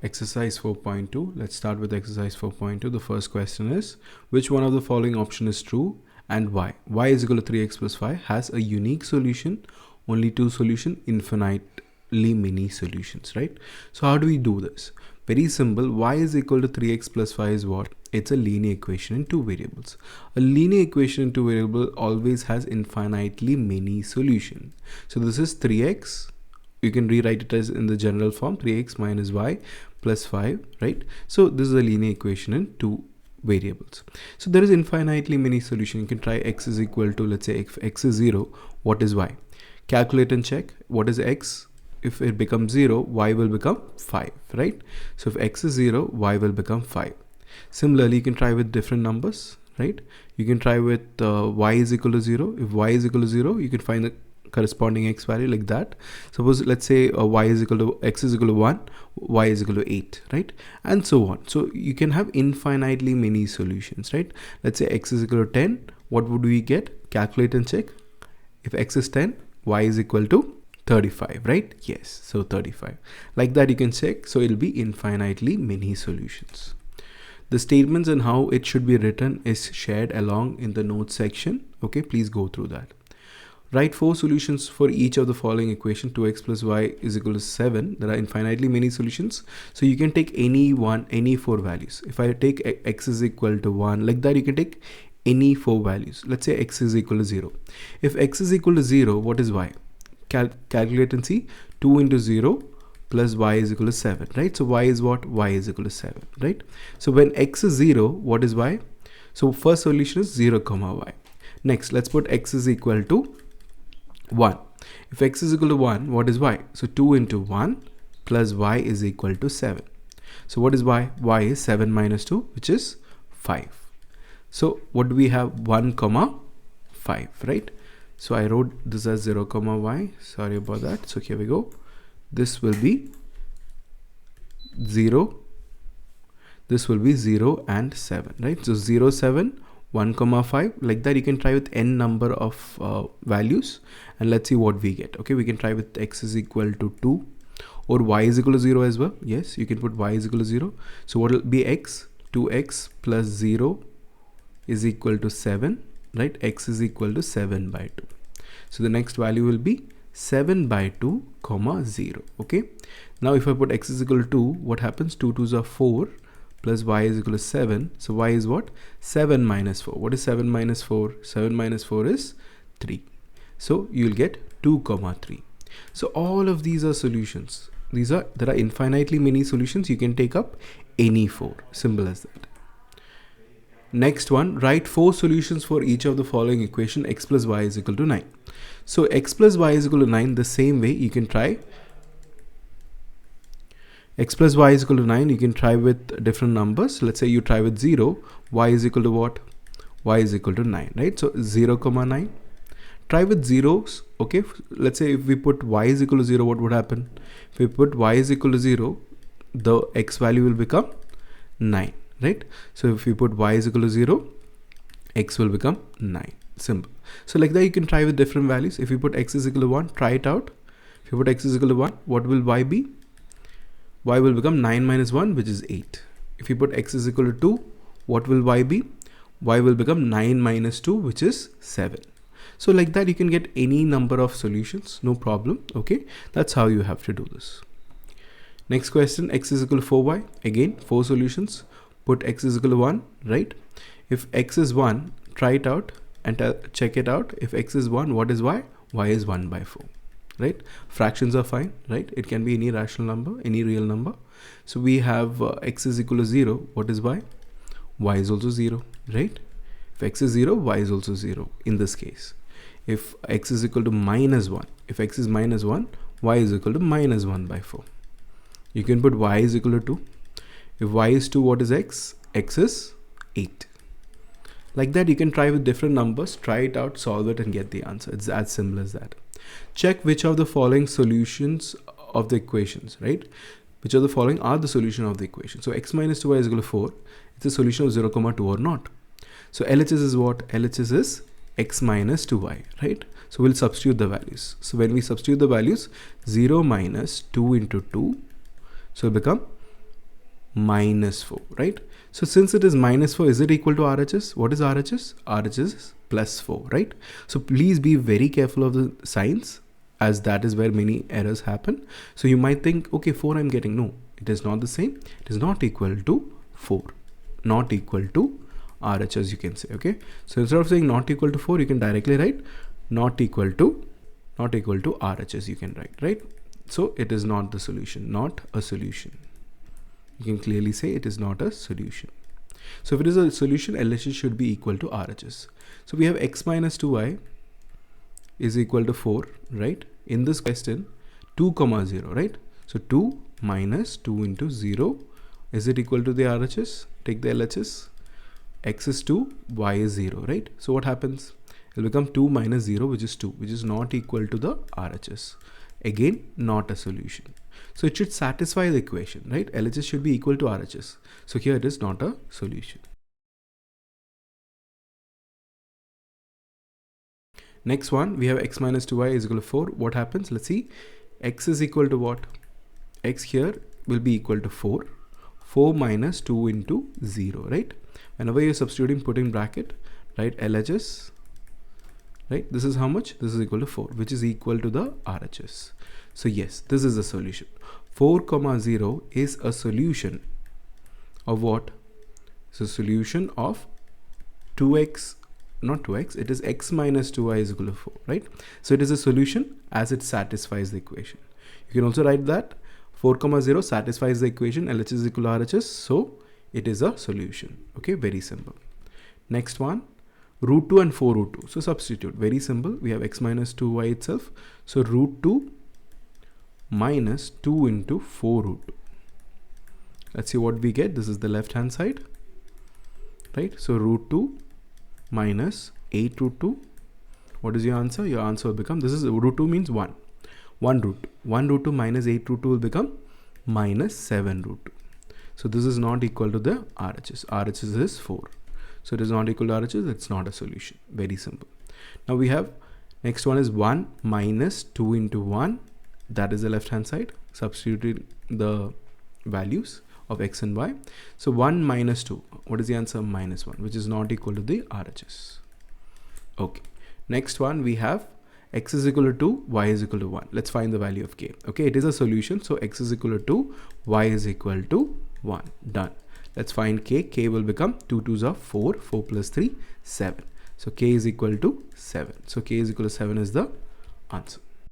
Exercise 4.2. Let's start with exercise 4.2. The first question is, which one of the following option is true and why? Y is equal to 3x plus 5 has a unique solution, only two solution, infinitely many solutions, right? So how do we do this? Very simple. Y is equal to 3x plus 5 is what? It's a linear equation in two variables. A linear equation in two variables always has infinitely many solutions. So this is 3x. You can rewrite it as in the general form, 3x minus y plus 5, right? So this is a linear equation in two variables. So there is infinitely many solutions. You can try x is equal to, let's say if x is 0, what is y? Calculate and check what is x. If it becomes 0, y will become 5, right? So if x is 0, y will become 5. Similarly, you can try with different numbers, right? You can try with y is equal to 0. If y is equal to 0, you can find the corresponding x value like that. Suppose let's say y is equal to x is equal to 1, y is equal to 8, right? And so on. So you can have infinitely many solutions, right? Let's say x is equal to 10. What would we get? Calculate and check. If x is 10, y is equal to 35, right? Yes, so 35. Like that you can check. So it'll be infinitely many solutions. The statements and how it should be written is shared along in the notes section. Okay, please go through that. Write 4 solutions for each of the following equation. 2x plus y is equal to 7. There are infinitely many solutions. So you can take any 4 values. If I take x is equal to 1, like that you can take any 4 values. Let's say x is equal to 0. If x is equal to 0, what is y? Calculate and see. 2 into 0 plus y is equal to 7, right? So y is what? Y is equal to 7, right? So when x is 0, what is y? So first solution is 0 comma y. Next, let's put x is equal to 1. If x is equal to 1, what is y? So 2 into 1 plus y is equal to 7. So what is y? Y is 7 minus 2, which is 5. So what do we have? 1 comma 5, right? So I wrote this as 0 comma y. Sorry about that. So here we go. This will be 0. This will be 0 and 7, right? So 0, 7. 1 comma 5, like that you can try with n number of values and let's see what we get. Okay, we can try with x is equal to 2 or y is equal to 0 as well. Yes, you can put y is equal to 0. So what will be x? 2x plus 0 is equal to 7, right? X is equal to 7 by 2. So the next value will be 7 by 2 comma 0. Okay, now if I put x is equal to 2, what happens? 2 2s are 4 plus y is equal to 7. So y is what? 7 minus 4. What is 7 minus 4? 7 minus 4 is 3. So you'll get 2 comma 3. So all of these are solutions. There are infinitely many solutions. You can take up any 4. Simple as that. Next one, write 4 solutions for each of the following equation. X plus y is equal to 9. So x plus y is equal to 9. The same way you can try x plus y is equal to 9, you can try with different numbers. Let's say you try with 0, y is equal to what? Y is equal to 9, right? So 0 comma 9. Try with zeros, okay? Let's say if we put y is equal to 0, what would happen? If we put y is equal to 0, the x value will become 9, right? So if we put y is equal to 0, x will become 9. Simple. So like that you can try with different values. If you put x is equal to 1, try it out. If you put x is equal to 1, what will y be? Y will become 9 minus 1, which is 8. If you put x is equal to 2, what will y be? Y will become 9 minus 2, which is 7. So like that you can get any number of solutions, no problem. Okay, that's how you have to do this. Next question, x is equal to 4y. Again, 4 solutions. Put x is equal to 1, right? If x is 1, try it out and check it out. If x is 1, what is y? Y is 1 by 4. Right? Fractions are fine, right? It can be any rational number, any real number. So we have x is equal to 0. What is y? Y is also 0, right? If x is 0, y is also 0 in this case. If x is equal to minus 1, if x is minus 1, y is equal to minus 1 by 4. You can put y is equal to 2. If y is 2, what is x? X is 8. Like that you can try with different numbers, try it out, solve it and get the answer. It's as simple as that. Check which of the following solutions of the equations, right? Which of the following are the solution of the equation? So x minus 2y is equal to 4. It's a solution of 0 comma 2 or not. So LHS is what? LHS is x minus 2y, right? So we'll substitute the values. So when we substitute the values, 0 minus 2 into 2, so it'll become minus 4, right? So since it is minus 4, is it equal to RHS? What is RHS? RHS is plus 4, right? So please be very careful of the signs, as that is where many errors happen. So you might think, okay, 4 I'm getting. No, it is not the same. It is not equal to 4, not equal to RHS, you can say. Okay, so instead of saying not equal to 4, you can directly write not equal to RHS, you can write, right? So it is not the solution, not a solution. You can clearly say it is not a solution. So if it is a solution, LHS should be equal to RHS. So we have x minus 2y is equal to 4, right? In this question, 2 comma 0, right? So 2 minus 2 into 0, is it equal to the RHS? Take the LHS. X is 2, y is 0, right? So what happens? It will become 2 minus 0, which is 2, which is not equal to the RHS. Again, not a solution. So it should satisfy the equation, right? LHS should be equal to RHS. So here it is not a solution. Next one, we have x minus 2y is equal to 4. What happens? Let's see. X is equal to what? X here will be equal to 4. 4 minus 2 into 0, right? Whenever you're substituting, put in bracket, right? LHS, right? This is how much? This is equal to 4, which is equal to the RHS. So yes, this is the solution. 4 comma 0 is a solution of what? It's a solution of 2x, not 2x, it is x minus 2y is equal to 4, right? So it is a solution as it satisfies the equation. You can also write that 4 comma 0 satisfies the equation, LHS is equal to RHS, so it is a solution. Okay, very simple. Next one, root 2 and 4 root 2. So substitute, very simple. We have x minus 2y itself. So root 2 minus 2 into 4 root 2. Let's see what we get. This is the left hand side, right? So root 2 minus 8 root 2. What is your answer? Your answer will become, this is root 2 means 1. 1 root 2. 1 root 2 minus 8 root 2 will become minus 7 root 2. So this is not equal to the RHS. RHS is 4. So it is not equal to RHS. It's not a solution. Very simple. Now we have, next one is 1 minus 2 into 1. That is the left hand side. Substituting the values of x and y. So 1 minus 2. What is the answer? Minus 1, which is not equal to the RHS. Okay. Next one we have x is equal to 2, y is equal to 1. Let's find the value of k. Okay, it is a solution. So x is equal to 2, y is equal to 1. Done. Let's find k. K will become 2 2s are 4. 4 plus 3, 7. So k is equal to 7. So k is equal to 7 is the answer.